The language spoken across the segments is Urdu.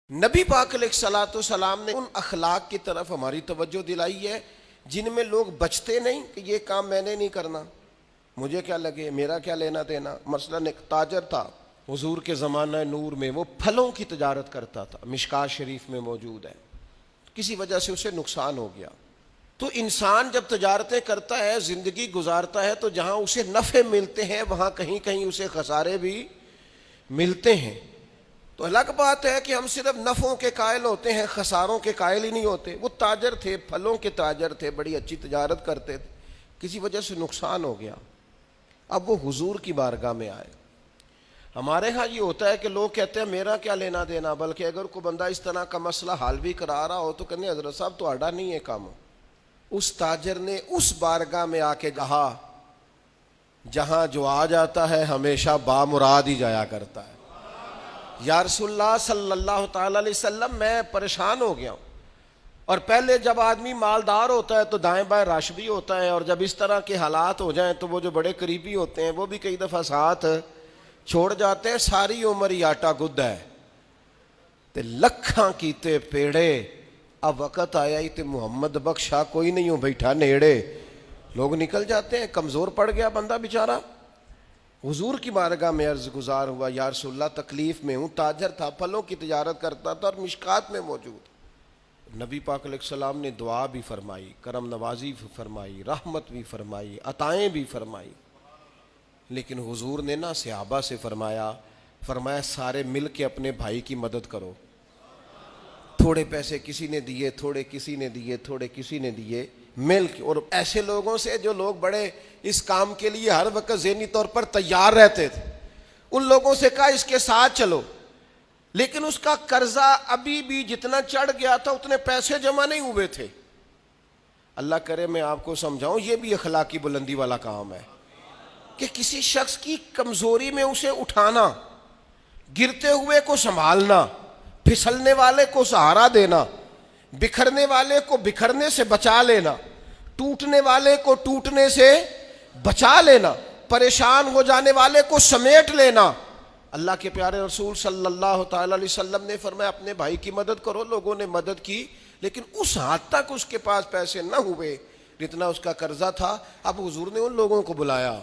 نبی پاک علیہ الصلوۃ والسلام نے ان اخلاق کی طرف ہماری توجہ دلائی ہے جن میں لوگ بچتے نہیں کہ یہ کام میں نے نہیں کرنا، مجھے کیا لگے، میرا کیا لینا دینا۔ مثلا ایک تاجر تھا حضور کے زمانہ نور میں، وہ پھلوں کی تجارت کرتا تھا، مشکات شریف میں موجود ہے۔ کسی وجہ سے اسے نقصان ہو گیا۔ تو انسان جب تجارتیں کرتا ہے، زندگی گزارتا ہے، تو جہاں اسے نفع ملتے ہیں وہاں کہیں کہیں اسے خسارے بھی ملتے ہیں۔ تو الگ بات ہے کہ ہم صرف نفعوں کے قائل ہوتے ہیں، خساروں کے قائل ہی نہیں ہوتے۔ وہ تاجر تھے، پھلوں کے تاجر تھے، بڑی اچھی تجارت کرتے تھے، کسی وجہ سے نقصان ہو گیا۔ اب وہ حضور کی بارگاہ میں آئے۔ ہمارے ہاں یہ ہوتا ہے کہ لوگ کہتے ہیں میرا کیا لینا دینا، بلکہ اگر کوئی بندہ اس طرح کا مسئلہ حل بھی کرا رہا ہو تو کہنے حضرت صاحب تو آڈا نہیں ہے کام۔ اس تاجر نے اس بارگاہ میں آ کے کہا جہاں جو آ جاتا ہے ہمیشہ بامراد ہی جایا کرتا ہے۔ یا رسول اللہ صلی اللہ تعالی علیہ وسلم، میں پریشان ہو گیا ہوں۔ اور پہلے جب آدمی مالدار ہوتا ہے تو دائیں بائیں رش بھی ہوتا ہے، اور جب اس طرح کے حالات ہو جائیں تو وہ جو بڑے قریبی ہوتے ہیں وہ بھی کئی دفعہ ساتھ چھوڑ جاتے ہیں۔ ساری عمر ہی آٹا گد ہے تے لکھاں کیتے پیڑے، اب وقت آیا ہی تے محمد بخشا کوئی نہیں ہو بیٹھا نیڑے۔ لوگ نکل جاتے ہیں، کمزور پڑ گیا بندہ بیچارہ۔ حضور کی بارگاہ میں عرض گزار ہوا یا رسول اللہ تکلیف میں ہوں۔ تاجر تھا، پھلوں کی تجارت کرتا تھا اور مشکات میں موجود۔ نبی پاک علیہ السلام نے دعا بھی فرمائی، کرم نوازی بھی فرمائی، رحمت بھی فرمائی، عطائیں بھی فرمائی۔ لیکن حضور نے نا صحابہ سے فرمایا سارے مل کے اپنے بھائی کی مدد کرو۔ تھوڑے پیسے کسی نے دیے، تھوڑے کسی نے دیے، تھوڑے کسی نے دیے، مل کے۔ اور ایسے لوگوں سے جو لوگ بڑے اس کام کے لیے ہر وقت ذہنی طور پر تیار رہتے تھے، ان لوگوں سے کہا اس کے ساتھ چلو۔ لیکن اس کا قرضہ ابھی بھی جتنا چڑھ گیا تھا اتنے پیسے جمع نہیں ہوئے تھے۔ اللہ کرے میں آپ کو سمجھاؤں، یہ بھی اخلاقی بلندی والا کام ہے کہ کسی شخص کی کمزوری میں اسے اٹھانا، گرتے ہوئے کو سنبھالنا، پھسلنے والے کو سہارا دینا، بکھرنے والے کو بکھرنے سے بچا لینا، ٹوٹنے والے کو ٹوٹنے سے بچا لینا، پریشان ہو جانے والے کو سمیٹ لینا۔ اللہ کے پیارے رسول صلی اللہ تعالی علیہ وسلم نے فرمایا اپنے بھائی کی مدد کرو۔ لوگوں نے مدد کی، لیکن اس حد تک اس کے پاس پیسے نہ ہوئے جتنا اس کا قرضہ تھا۔ اب حضور نے ان لوگوں کو بلایا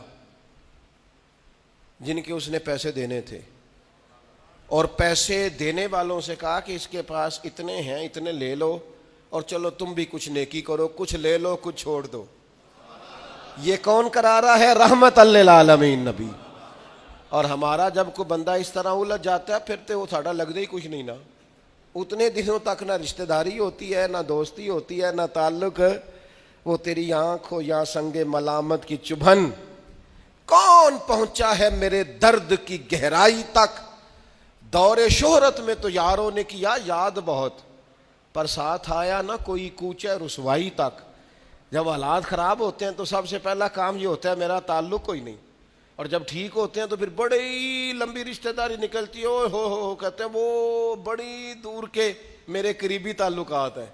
جن کے اس نے پیسے دینے تھے، اور پیسے دینے والوں سے کہا کہ اس کے پاس اتنے ہیں، اتنے لے لو، اور چلو تم بھی کچھ نیکی کرو، کچھ لے لو کچھ چھوڑ دو۔ یہ کون کرا رہا ہے؟ رحمت للعالمین نبی۔ اور ہمارا جب کوئی بندہ اس طرح الجھ جاتا ہے پھر تو وہ ساڑا لگتا ہی کچھ نہیں نا۔ اتنے دنوں تک نہ رشتہ داری ہوتی ہے، نہ دوستی ہوتی ہے، نہ تعلق۔ وہ تیری آنکھ ہو یا سنگ ملامت کی چبھن، کون پہنچا ہے میرے درد کی گہرائی تک۔ دور شہرت میں تو یاروں نے کیا یاد بہت، پر ساتھ آیا نہ کوئی کوچے رسوائی تک۔ جب حالات خراب ہوتے ہیں تو سب سے پہلا کام یہ ہوتا ہے میرا تعلق کوئی نہیں، اور جب ٹھیک ہوتے ہیں تو پھر بڑی لمبی رشتہ داری نکلتی ہے، اوہ ہو کہتے ہیں وہ بڑی دور کے میرے قریبی تعلقات ہیں،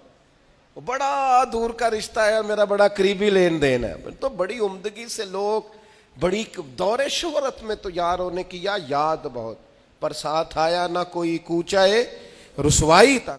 وہ بڑا دور کا رشتہ ہے، میرا بڑا قریبی لین دین ہے۔ تو بڑی عمدگی سے لوگ، بڑی دور شہرت میں تو یاروں نے کیا یاد بہت، پر ساتھ آیا نہ کوئی کوچہ رسوائی تک۔